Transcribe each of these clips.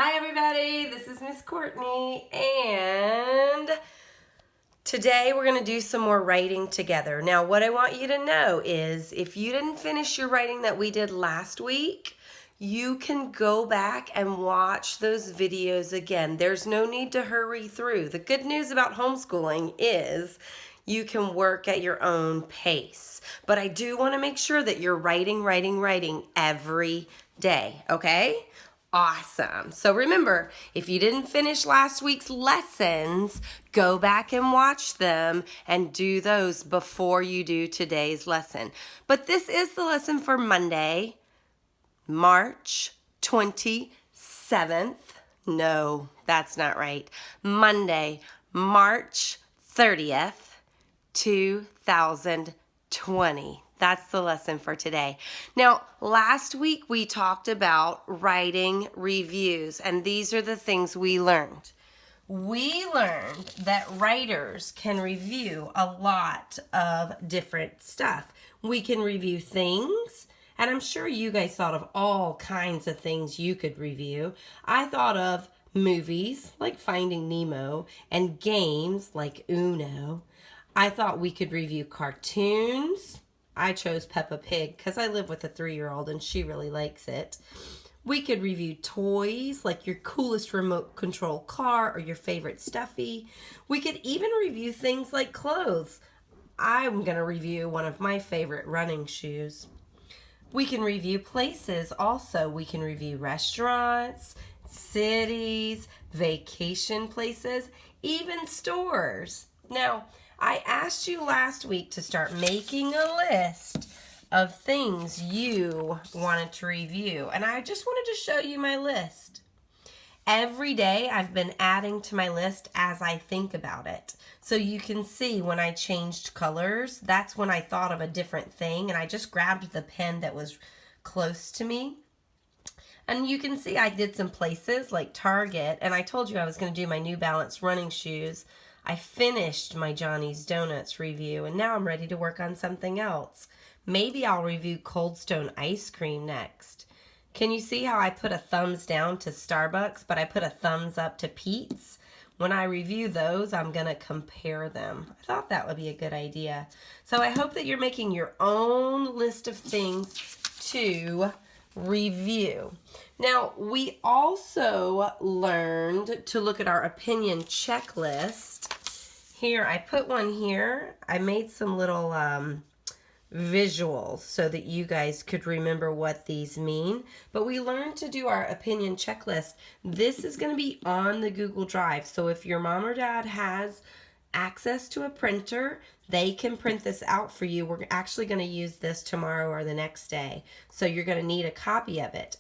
Hi everybody, this is Miss Courtney, and today we're going to do some more writing together. Now what I want you to know is if you didn't finish your writing that we did last week, you can go back and watch those videos again. There's no need to hurry through. The good news about homeschooling is you can work at your own pace. But I do want to make sure that you're writing every day, okay? Awesome. So remember, if you didn't finish last week's lessons, go back and watch them and do those before you do today's lesson. But this is the lesson for Monday, March 27th. No, that's not right. Monday, March 30th, 2020. That's the lesson for today. Now, last week we talked about writing reviews, and these are the things we learned. We learned that writers can review a lot of different stuff. We can review things, and I'm sure you guys thought of all kinds of things you could review. I thought of movies like Finding Nemo and games like Uno. I thought we could review cartoons. I chose Peppa Pig because I live with a 3-year-old and she really likes it. We could review toys like your coolest remote control car or your favorite stuffy. We could even review things like clothes. I'm going to review one of my favorite running shoes. We can review places also. We can review restaurants, cities, vacation places, even stores. Now, I asked you last week to start making a list of things you wanted to review, and I just wanted to show you my list. Every day I've been adding to my list as I think about it. So you can see when I changed colors, that's when I thought of a different thing, and I just grabbed the pen that was close to me. And you can see I did some places like Target, and I told you I was going to do my New Balance running shoes. I finished my Johnny's Donuts review, and now I'm ready to work on something else. Maybe I'll review Cold Stone ice cream next. Can you see how I put a thumbs down to Starbucks, but I put a thumbs up to Pete's? When I review those, I'm going to compare them. I thought that would be a good idea. So I hope that you're making your own list of things to review. Now, we also learned to look at our opinion checklist. Here, I put one here. I made some little visuals so that you guys could remember what these mean. But we learned to do our opinion checklist. This is going to be on the Google Drive. So if your mom or dad has access to a printer, they can print this out for you. We're actually going to use this tomorrow or the next day. So you're going to need a copy of it.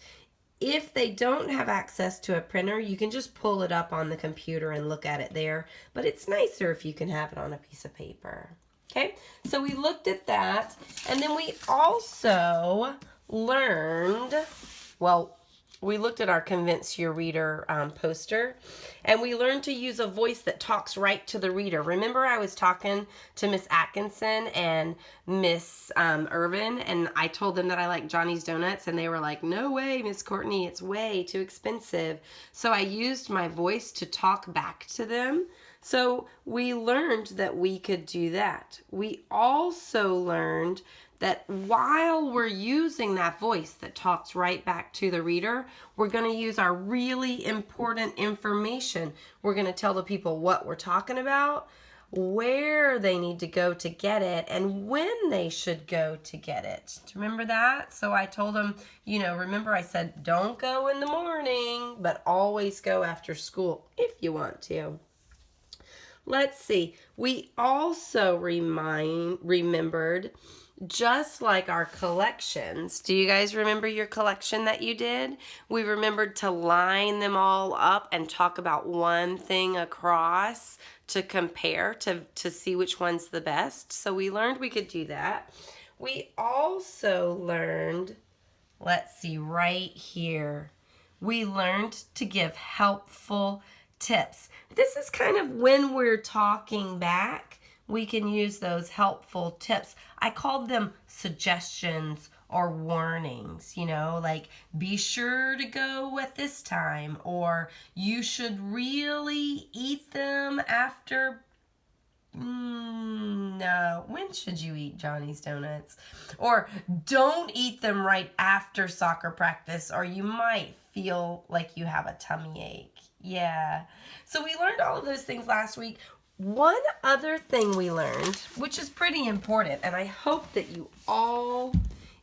If they don't have access to a printer, you can just pull it up on the computer and look at it there. But it's nicer if you can have it on a piece of paper. Okay, so we looked at that. And then we also learned, we looked at our Convince Your Reader poster, and we learned to use a voice that talks right to the reader. Remember I was talking to Miss Atkinson and Miss Irvin, and I told them that I like Johnny's Donuts, and they were like, no way, Miss Courtney, it's way too expensive. So I used my voice to talk back to them. So we learned that we could do that. We also learned that while we're using that voice that talks right back to the reader, we're going to use our really important information. We're going to tell the people what we're talking about, where they need to go to get it, and when they should go to get it. Do you remember that? So I told them, remember I said, don't go in the morning, but always go after school if you want to. Let's see. We also remembered, just like our collections. Do you guys remember your collection that you did? We remembered to line them all up and talk about one thing across to compare, to see which one's the best. So we learned we could do that. We also learned, let's see, right here, we learned to give helpful tips. This is kind of when we're talking back, we can use those helpful tips. I called them suggestions or warnings, like be sure to go at this time, or you should really eat them after. No, when should you eat Johnny's Donuts? Or don't eat them right after soccer practice, or you might feel like you have a tummy ache. Yeah. So we learned all of those things last week. One other thing we learned, which is pretty important, and I hope that you all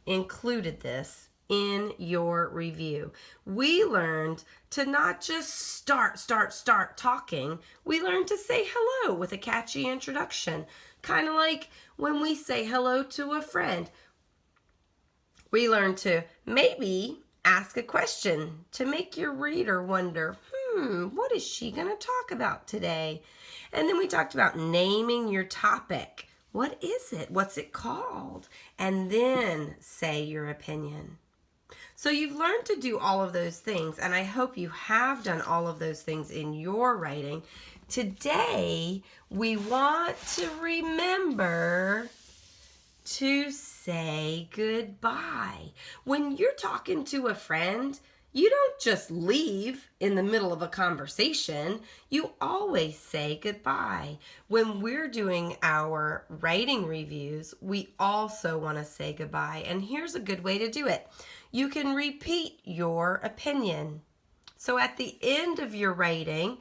included this in your review. We learned to not just start talking. We learned to say hello with a catchy introduction. Kind of like when we say hello to a friend. We learned to maybe ask a question to make your reader wonder, what is she going to talk about today? And then we talked about naming your topic. What is it? What's it called? And then say your opinion. So you've learned to do all of those things, and I hope you have done all of those things in your writing. Today, we want to remember to say goodbye. When you're talking to a friend, you don't just leave in the middle of a conversation. You always say goodbye. When we're doing our writing reviews, we also want to say goodbye. And here's a good way to do it. You can repeat your opinion. So at the end of your writing,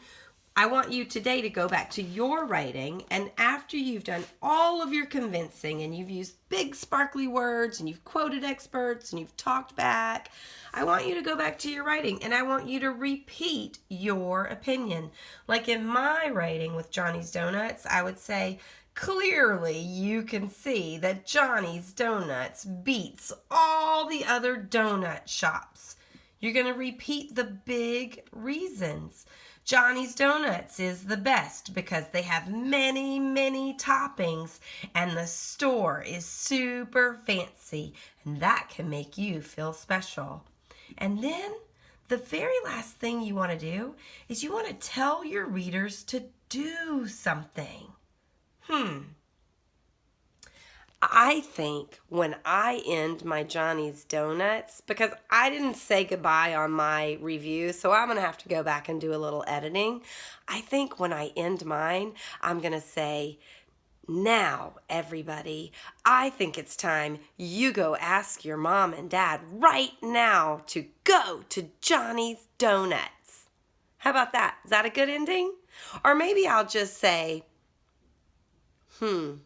I want you today to go back to your writing, and after you've done all of your convincing and you've used big sparkly words and you've quoted experts and you've talked back, I want you to go back to your writing and I want you to repeat your opinion. Like in my writing with Johnny's Donuts, I would say, clearly you can see that Johnny's Donuts beats all the other donut shops. You're going to repeat the big reasons. Johnny's Donuts is the best because they have many, many toppings and the store is super fancy, and that can make you feel special. And then the very last thing you want to do is you want to tell your readers to do something. I think when I end my Johnny's Donuts, because I didn't say goodbye on my review, so I'm going to have to go back and do a little editing. I think when I end mine, I'm going to say, now, everybody, I think it's time you go ask your mom and dad right now to go to Johnny's Donuts. How about that? Is that a good ending? Or maybe I'll just say, I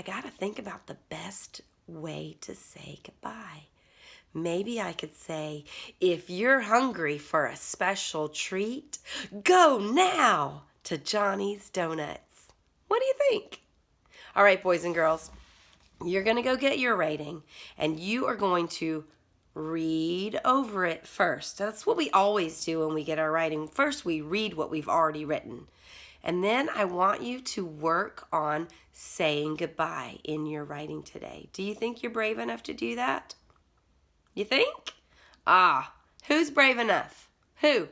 gotta think about the best way to say goodbye. Maybe I could say, if you're hungry for a special treat, go now to Johnny's Donuts. What do you think? All right, boys and girls, you're gonna go get your rating and you are going to read over it first. That's what we always do when we get our writing. First, we read what we've already written. And then I want you to work on saying goodbye in your writing today. Do you think you're brave enough to do that? You think? Who's brave enough? Who?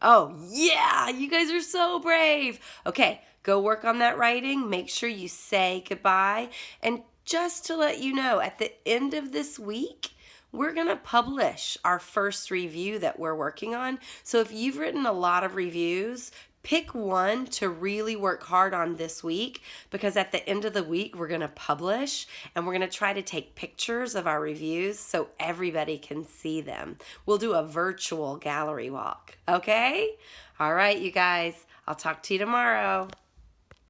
Oh, yeah, you guys are so brave. Okay, go work on that writing. Make sure you say goodbye. And just to let you know, at the end of this week, we're going to publish our first review that we're working on. So if you've written a lot of reviews, pick one to really work hard on this week, because at the end of the week, we're going to publish and we're going to try to take pictures of our reviews so everybody can see them. We'll do a virtual gallery walk, okay? All right, you guys, I'll talk to you tomorrow.